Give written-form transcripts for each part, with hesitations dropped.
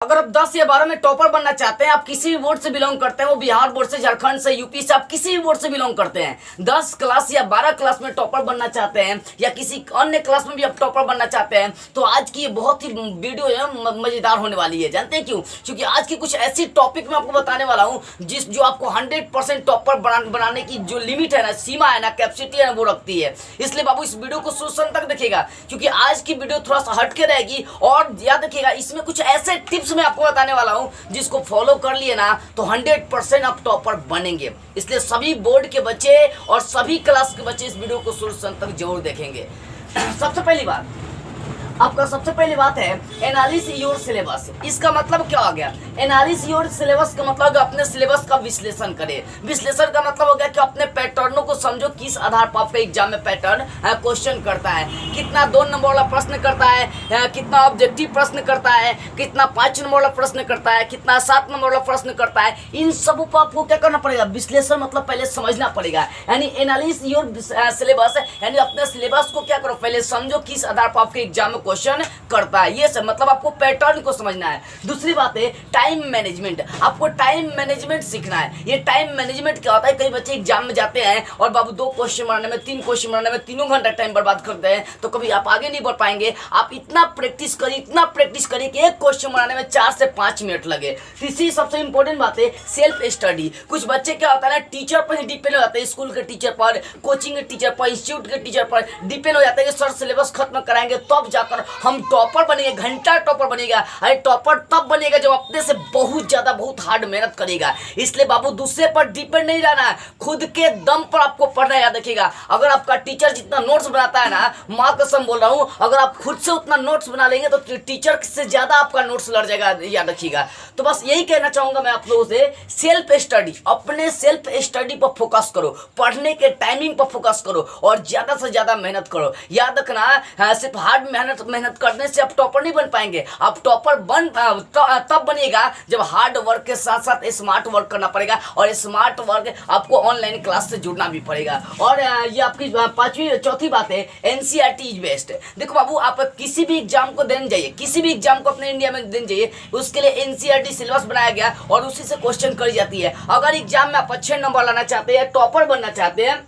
अगर आप 10 या 12 में टॉपर बनना चाहते हैं, आप किसी भी बोर्ड से बिलोंग करते हैं, वो बिहार बोर्ड से, झारखंड से, यूपी से, आप किसी भी बोर्ड से बिलोंग करते हैं, 10 क्लास या 12 क्लास में टॉपर बनना चाहते हैं या किसी अन्य क्लास में भी आप टॉपर बनना चाहते हैं, तो आज की ये बहुत ही वीडियो है मजेदार होने वाली है। जानते हैं क्यों? क्योंकि आज की कुछ ऐसी टॉपिक मैं आपको बताने वाला हूं जो आपको 100% टॉपर बनाने की जो लिमिट है ना, सीमा है ना, कैपेसिटी है ना, वो रखती है। इसलिए बाबू इस वीडियो को शुरू तक देखिएगा, क्योंकि आज की वीडियो थोड़ा सा हटके रहेगी। और याद रखिएगा, इसमें कुछ ऐसे टिप्स मैं आपको बताने वाला हूं जिसको फॉलो कर लिए ना तो 100% आप टॉपर बनेंगे। इसलिए सभी बोर्ड के बच्चे और सभी क्लास के बच्चे इस वीडियो को शुरू तक जरूर देखेंगे। सबसे पहली बात, आपका सबसे पहली बात है एनालिसिस योर सिलेबस। इसका मतलब क्या हो गया? एनालिसिस योर सिलेबस का मतलब अपने सिलेबस का विश्लेषण करें। विश्लेषण का मतलब हो गया कि अपने पैटर्नों को समझो, किस आधार पर आपका एग्जाम में पैटर्न क्वेश्चन करता है, कितना 2 नंबर वाला प्रश्न करता है, कितना ऑब्जेक्टिव प्रश्न करता है, कितना 5 नंबर वाला प्रश्न करता है, कितना 7 नंबर वाला प्रश्न करता है। इन सब पर आपको क्या करना पड़ेगा? विश्लेषण मतलब पहले समझना पड़ेगा। यानी एनालिसिस योर सिलेबस, यानी अपने सिलेबस को क्या करो, पहले समझो किस आधार पर आपके एग्जाम में क्वेश्चन करता है। ये सब मतलब आपको पैटर्न को समझना है। दूसरी बात है टाइम मैनेजमेंट। आपको टाइम मैनेजमेंट सीखना है। ये टाइम मैनेजमेंट क्या होता है? कई बच्चे एग्जाम में जाते हैं और बाबू 2 क्वेश्चन बनाने में, 3 क्वेश्चन बनाने में 3 घंटा टाइम बर्बाद करते हैं, तो कभी आप आगे नहीं बढ़ पाएंगे। आप इतना प्रैक्टिस करिए कि एक क्वेश्चन बनाने में 4 से 5 मिनट लगे। तीसरी सबसे इंपॉर्टेंट बात है सेल्फ स्टडी। कुछ बच्चे क्या होता है ना, टीचर पर ही डिपेंड हो जाते हैं, स्कूल के टीचर पर, कोचिंग के टीचर पर, इंस्टीट्यूट के टीचर पर डिपेंड हो जाते हैं कि सर सिलेबस खत्म कराएंगे तब जाकर हम टॉपर बनेंगे, घंटा टॉपर बनेगा। अरे टॉपर तब बनेगा जब अपने से बहुत ज्यादा, बहुत हार्ड मेहनत करेगा। इसलिए बाबू दूसरे पर डिपेंड नहीं रहना है, खुद के दम पर आपको पढ़ना याद रखिएगा। अगर आपका टीचर जितना नोट्स बनाता है ना, माँ कसम बोल रहा हूं, अगर आप खुद से उतना नोट्स बना लेंगे तो टीचर से ज्यादा आपका नोट्स लड़ जाएगा, याद रखिएगा। तो बस यही कहना चाहूंगा मैं आप लोगों से, सेल्फ स्टडी, अपने सेल्फ स्टडी पर फोकस करो, पढ़ने के टाइमिंग पर फोकस करो और ज्यादा से ज्यादा मेहनत करो। याद रखना, सिर्फ हार्ड मेहनत करने से आप टॉपर नहीं बन पाएंगे। आप टॉपर तब बनिएगा जब हार्ड वर्क के साथ साथ स्मार्ट वर्क करना पड़ेगा, और स्मार्ट वर्क आपको ऑनलाइन क्लास से जुड़ना भी पड़ेगा। और ये आपकी चौथी बात है एनसीईआरटी इज बेस्ट। देखो बाबू, आप किसी भी एग्जाम को देने जाइए, किसी भी एग्जाम को अपने इंडिया में देने जाइए, उसके लिए एनसीईआरटी सिलेबस बनाया गया और उसी से क्वेश्चन करी जाती है। अगर एग्जाम में आप अच्छे नंबर लाना चाहते हैं, टॉपर बनना चाहते हैं,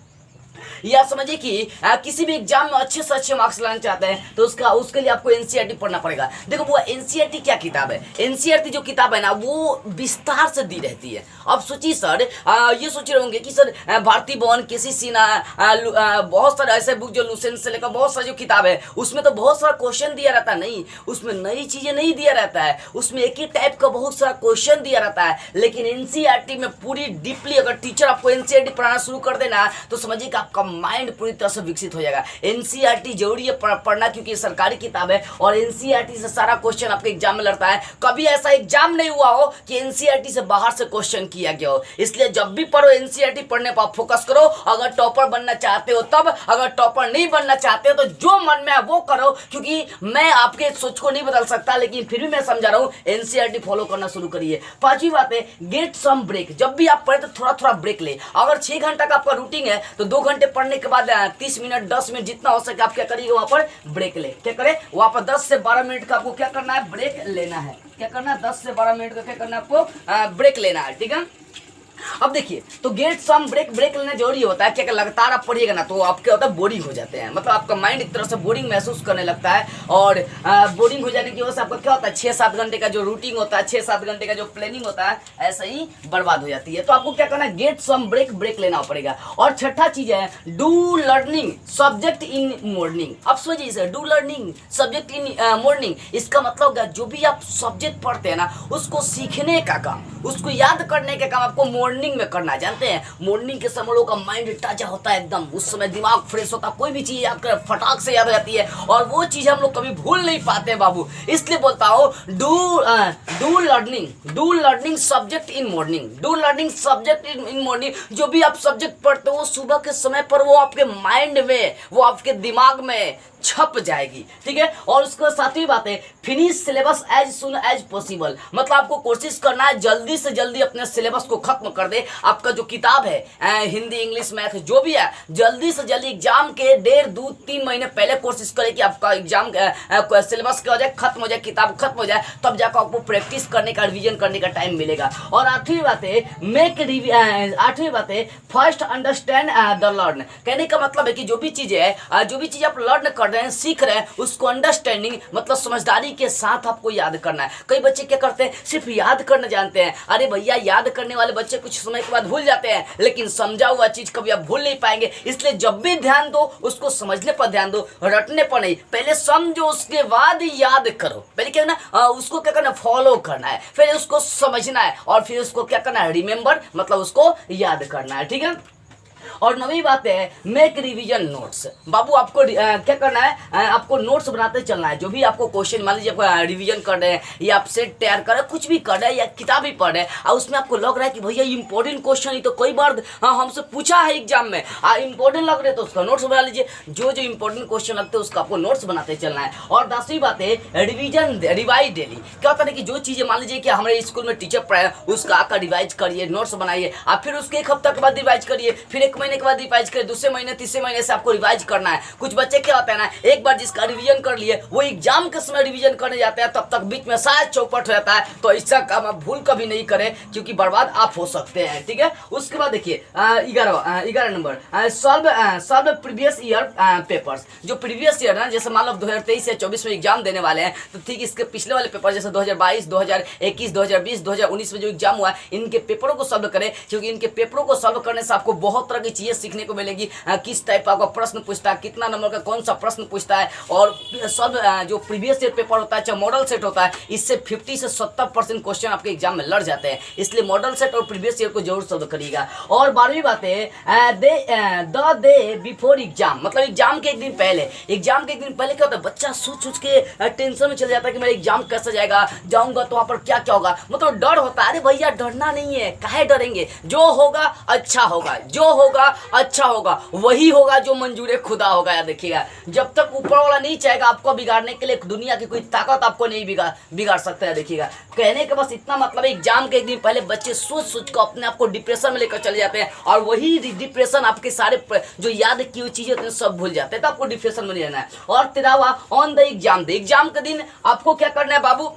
या समझिए कि किसी भी एग्जाम में अच्छे से अच्छे मार्क्स लाना चाहते हैं, तो उसके लिए आपको एनसीईआरटी पढ़ना पड़ेगा। देखो वो एनसीईआरटी क्या किताब है? एनसीईआरटी जो किताब है ना, वो विस्तार से दी रहती है। अब सोचिए सर, ये सोच रहे होंगे कि सर भारती भवन, केसी सिन्हा, बहुत सारे ऐसे बुक जो लुसेंट से लेकर बहुत सारी जो किताब है, उसमें तो बहुत सारा क्वेश्चन दिया रहता है। नहीं, उसमें नई चीजें नहीं दिया रहता है, उसमें एक ही टाइप का बहुत सारा क्वेश्चन दिया रहता है। लेकिन एनसीईआरटी में पूरी डीपली अगर टीचर आपको एनसीईआरटी पढ़ाना शुरू कर देना, तो समझिए कि आपका माइंड पूरी तरह से विकसित हो जाएगा। एनसीईआरटी जरूरी है पढ़ना, क्योंकि सरकारी किताब है और एनसीईआरटी से सारा क्वेश्चन आपके एग्जाम में लड़ता है। कभी ऐसा एग्जाम नहीं हुआ हो कि एनसीईआरटी से बाहर से क्वेश्चन किया गया हो। इसलिए जब भी पढ़ो एनसीईआरटी पढ़ने पर फोकस करो। अगर टॉपर बनना चाहते हो तब, अगर टॉपर नहीं बनना चाहते हो तो जो मन में है वो करो, क्योंकि मैं आपके सोच को नहीं बदल सकता, लेकिन फिर भी मैं समझा रहा हूँ, एनसीईआरटी फॉलो करना शुरू करिए। पांचवी बात है गेट सम ब्रेक। जब भी आप पढ़े तो थोड़ा थोड़ा ब्रेक ले। अगर 6 घंटा का आपका रूटीन है तो 2 घंटे पढ़ने के बाद 30 मिनट 10 मिनट जितना हो सके आप क्या करिए, वहां पर ब्रेक ले। क्या करें? वहां पर 10 से 12 मिनट का आपको क्या करना है? ब्रेक लेना है। क्या करना है? 10 से 12 मिनट का क्या करना है आपको? ब्रेक लेना है। ठीक है। अब देखिए, तो गेट सम ब्रेक लेना जरूरी होता है। क्या लगातार आप पढ़िएगा ना तो आप क्या होता है, बोरिंग हो जाते हैं। मतलब आपका माइंड एक तरह से बोरिंग महसूस करने लगता है, और बोरिंग हो जाने की वजह से आपका क्या होता है, 6-7 घंटे का जो रूटीन होता है, 6-7 घंटे का जो प्लानिंग होता है, ऐसे ही बर्बाद हो जाती है। तो आपको क्या करना है? गेट सम ब्रेक लेना पड़ेगा। और छठा चीज है do learning subject in morning. अब सोचिए sir, do learning subject in morning, इसका मतलब होगा जो भी आप सब्जेक्ट पढ़ते हैं ना, उसको सीखने का काम, उसको याद करने का काम आपको मॉर्निंग में करना। जानते हैं, मॉर्निंग के समय लोगों का माइंड ताजा होता है एकदम, उस समय दिमाग फ्रेश होता है, कोई भी चीज याद कर फटाक से याद हो जाती है, और वो चीज हम लोग कभी भूल नहीं पाते बाबू। इसलिए बोलता हूँ do learning subject in morning. Do learning subject in morning. जो भी आप सब्जेक्ट पढ़ते हो सुबह के समय पर वो आपके माइंड में, वो आपके दिमाग में छप जाएगी, ठीक है। और उसके साथ ही बात है, finish syllabus as soon as possible, मतलब आपको कोशिश करना है जल्दी से जल्दी अपने सिलेबस को खत्म कर दे। आपका जो किताब है हिंदी इंग्लिश मैथ जो भी है, जल्दी से जल्दी एग्जाम के 1.5-2-3 महीने पहले कोशिश करें कि आपका एग्जाम सिलेबस क्या हो जाए, खत्म हो जाए, किताब खत्म हो जाए, तब जाकर आपको प्रैक्टिस करने का, रिवीजन करने का टाइम मिलेगा। और आठवीं बात है फर्स्ट अंडरस्टैंड द लर्न, कहने का मतलब है कि जो भी चीज़ है, जो भी चीज़ आप लर्न कर रहे हैं, सीख रहे हैं, उसको अंडरस्टैंडिंग मतलब समझदारी के साथ आपको याद करना है। कई बच्चे क्या करते हैं, सिर्फ याद करना जानते हैं। अरे भैया, याद करने वाले बच्चे कुछ समय के बाद भूल जाते हैं, लेकिन समझा हुआ चीज कभी आप भूल नहीं पाएंगे। इसलिए जब भी ध्यान दो, उसको समझने पर ध्यान दो, रटने पर नहीं। पहले समझो, उसके बाद याद करो। पहले क्या करना, उसको क्या करना, फॉलो करना है, फिर उसको समझना है, और फिर उसको क्या करना है, रिमेंबर मतलब उसको याद करना है, ठीक है। और नवी बात है, मेक रिवीजन नोट्स। बाबू आपको क्या करना है, आपको नोट्स बनाते चलना है। जो भी आपको क्वेश्चन, मान लीजिए आप रिवीजन कर रहे हैं, या आप सेट तैयार कर रहे हैं, कुछ भी कर रहे हैं, या किताब ही पढ़ रहे हैं, और उसमें आपको लग रहा है कि भैया इंपॉर्टेंट क्वेश्चन ही तो कई बार हमसे पूछा है एग्जाम में, इंपॉर्टेंट लग रहे हैं, तो उसका नोट्स बना लीजिए। जो जो इंपॉर्टेंट क्वेश्चन लगते हैं उसका आपको नोट्स बनाते चलना है। और 10वीं बात है, रिवीजन रिवाइज डेली। क्या होता है कि जो चीज़ें मान लीजिए कि हमारे स्कूल में टीचर पढ़ाए, उसका आकर रिवाइज करिए, नोट्स बनाइए, आप फिर उसके 1 हफ्ता के बाद रिवाइज करिए, फिर 1 महीने के बाद रिवाइज करिए, दूसरे महीने तीसरे महीने से आपको रिवाइज करना है। कुछ बच्चे क्या होता है ना, एक बार जिसका रिवीजन कर लिए, वो एग्जाम के समय रिवीजन करने जाते हैं, तब तक बीच में शायद चौपट हो जाता है। तो ऐसा काम आप भूल कभी नहीं करें, क्योंकि बर्बाद आप हो सकते हैं, ठीक है। उसके बाद देखिए 11 number, solve previous year papers. जो प्रीवियस ईयर है, जैसे मान लो 2023 या 24 में एग्जाम देने वाले हैं, तो ठीक इसके पिछले वाले पेपर, जैसे 2022, 2021, 2020, 2019 में जो एग्जाम हुआ है, इनके पेपरों को सॉल्व करें, क्योंकि इनके पेपरों को सॉल्व करने से आपको बहुत तरह की चीजें सीखने को मिलेगी। किस टाइप का प्रश्न पूछता है, कितना नंबर का कौन सा प्रश्न पूछता है, और सब जो प्रीवियस ईयर पेपर होता है, चाहे मॉडल सेट होता है, इससे 50 से 70% क्वेश्चन आपके एग्जाम में लड़ जाते हैं। इसलिए मॉडल सेट और प्रीवियस ईयर को जरूर सॉल्व करिएगा। और 12वीं बात है, डे बिफोर एग्जाम, मतलब एग्जाम के एक दिन पहले। एग्जाम के एक दिन पहले क्या होता है, बच्चा सोच के टेंशन में चल जाता है कि मेरा एग्जाम कैसे जाएगा, जाऊंगा तो वहां पर क्या क्या होगा, मतलब डर होता है। अरे भैया, डरना नहीं है, काहे डरेंगे, जो होगा अच्छा होगा, जो होगा अच्छा होगा, वही होगा जो मंजूर खुदा होगा। याद देखिएगा, जब तक ऊपर वाला नहीं चाहेगा आपको बिगाड़ने के लिए, दुनिया की कोई ताकत आपको नहीं बिगाड़ सकता है। देखिएगा, कहने का बस इतना मतलब है, एग्जाम के एक दिन पहले बच्चे सोच कर अपने आप को डिप्रेशन में लेकर चले जाते हैं, और वही डिप्रेशन आपके सारे जो याद की हुई चीजें होती हैं सब भूल जाते हैं, तो आपको डिप्रेशन में नहीं रहना है। और 13वां, on the exam day. Exam के दिन आपको क्या करना है बाबू,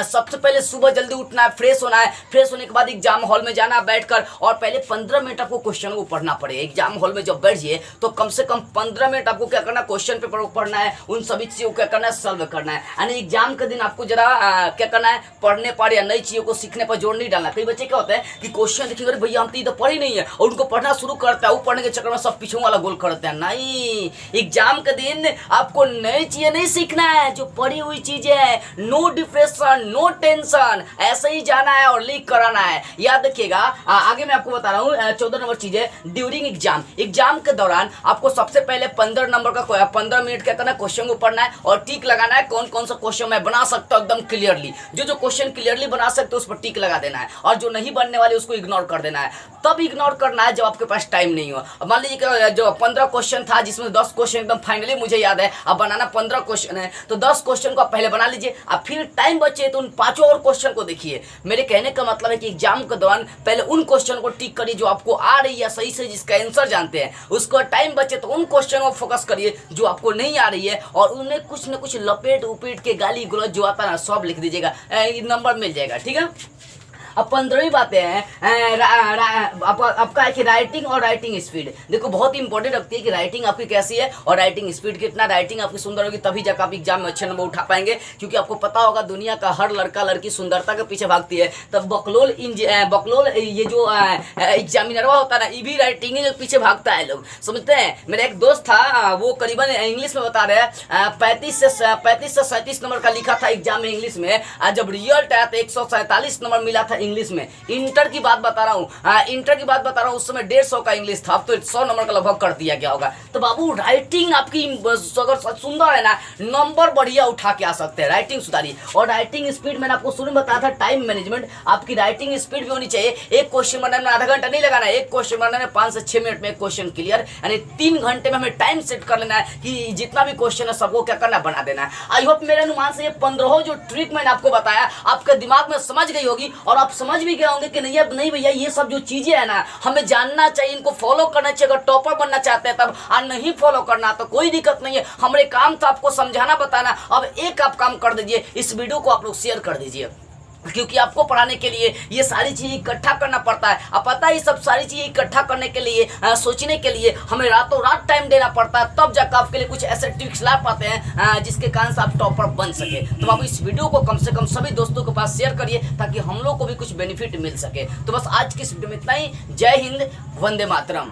सबसे पहले सुबह जल्दी उठना है, फ्रेश होना है, फ्रेश होने के बाद एग्जाम हॉल में जाना बैठकर, और पहले 15 मिनट आपको क्वेश्चन को पढ़ना पड़ेगा। एग्जाम हॉल में जब बैठिए तो कम से कम 15 मिनट आपको क्या करना है, क्वेश्चन पेपर को पढ़ना है, उन सभी चीज़ों को क्या करना है, सॉल्व करना है। यानी एग्जाम के दिन आपको जरा क्या करना है, पढ़ने पर या नई चीज़ों को सीखने पर जोर नहीं डालना। कई बच्चे क्या होता है कि क्वेश्चन देखिए, अरे भैया हम तो इधर पढ़ी नहीं है, और उनको पढ़ना शुरू करता है, वो पढ़ने के चक्कर में सब पीछे वाला गोल करते हैं। नहीं, एग्जाम के दिन आपको नई चीज़ें नहीं सीखना है, जो पढ़ी हुई चीज़ें है, नो डिप्रेशन, नो टेंशन, ऐसे ही जाना है और लीक कराना है। याद रखिएगा, आगे मैं आपको बता रहा हूँ 14 नंबर चीज है, ड्यूरिंग एग्जाम। एग्जाम के दौरान आपको सबसे पहले 15 नंबर का 15 मिनट क्या करना है, क्वेश्चन को पढ़ना है और टिक लगाना है, कौन कौन सा क्वेश्चन मैं बना सकता हूँ एकदम क्लियरली। जो क्वेश्चन क्लियरली बना सकते हो उस पर टिक लगा देना है, और जो नहीं बनने वाले उसको इग्नोर कर देना है। तब इग्नोर करना है जब आपके पास टाइम नहीं हो। मान लीजिए कि जो 15 क्वेश्चन था, जिसमें 10 क्वेश्चन एकदम फाइनली मुझे याद है, अब बनाना 15 क्वेश्चन है, तो 10 क्वेश्चन को आप पहले बना लीजिए, अब फिर टाइम बचे तो उन 5 और क्वेश्चन को देखिए। मेरे कहने का मतलब है कि एग्जाम के दौरान पहले उन क्वेश्चन को टिक करिए जो आपको आ रही है सही से, जिसका आंसर जानते हैं। उसको टाइम बचे तो उन क्वेश्चन को फोकस करिए जो आपको नहीं आ रही है, और उन्हें कुछ न कुछ लपेट उपेट के गाली गलौज जो आता है ना सब लिख दीजिएगा, नंबर मिल जाएगा, ठीक है। अब 15वीं बातें हैं, आपका है कि राइटिंग और राइटिंग स्पीड। देखो बहुत ही इंपॉर्टेंट रखती है कि राइटिंग आपकी कैसी है और राइटिंग स्पीड कितना। राइटिंग आपकी सुंदर होगी तभी जाकर आप एग्जाम में अच्छे नंबर उठा पाएंगे, क्योंकि आपको पता होगा दुनिया का हर लड़का लड़की सुंदरता के पीछे भागती है। तब बकलोल ये जो एग्जामिनरवा होता है ना, ये भी राइटिंग के पीछे भागता है, लोग समझते हैं। मेरा एक दोस्त था, वो करीबन इंग्लिश में बता रहे हैं 35 से 37 नंबर का लिखा था एग्जाम में इंग्लिश में, जब रिजल्ट आया तो 147 नंबर मिला था इंग्लिश में। इंटर की बात बता रहा हूँ, इंटर की बात बता रहा हूँ, उस समय 150 का इंग्लिश था, अब तो 100 नंबर का लगभग कर दिया गया होगा। तो बाबू राइटिंग आपकी अगर सुंदर है ना, नंबर बढ़िया उठा के आ सकते हैं। राइटिंग सुधारिए। और राइटिंग स्पीड मैंने आपको शुरू में बताया था, टाइम मैनेजमेंट, आपकी राइटिंग स्पीड भी होनी चाहिए। एक क्वेश्चन बनाने में आधा घंटा नहीं लगाना है, एक क्वेश्चन बनाने में 5 से 6 मिनट में एक क्वेश्चन क्लियर, यानी 3 घंटे में हमें टाइम सेट कर लेना है कि जितना भी क्वेश्चन है सबको क्या करना, बना देना है। आई होप मेरे अनुमान से ये 15 जो ट्रिक मैंने आपको बताया आपके दिमाग में समझ गई होगी, और आप समझ भी गए होंगे कि नहीं भैया ये सब जो चीजें है ना हमें जानना चाहिए, इनको फॉलो करना चाहिए। अगर टॉपर बनना चाहते हैं तब, और नहीं फॉलो करना तो कोई दिक्कत नहीं है। हमारे काम था आपको समझाना, बताना। अब एक आप काम कर दीजिए, इस वीडियो को आप लोग शेयर कर दीजिए, क्योंकि आपको पढ़ाने के लिए ये सारी चीज़ें इकट्ठा करना पड़ता है। अब पता है ये सब सारी चीज़ें इकट्ठा करने के लिए, सोचने के लिए हमें रातों रात टाइम देना पड़ता है, तब जाकर आपके लिए कुछ ऐसे ट्रिक्स ला पाते हैं जिसके कारण से आप टॉपर बन सके। तो आप इस वीडियो को कम से कम सभी दोस्तों के पास शेयर करिए ताकि हम लोग को भी कुछ बेनिफिट मिल सके। तो बस आज की इस वीडियो में इतना ही। जय हिंद, वंदे मातरम।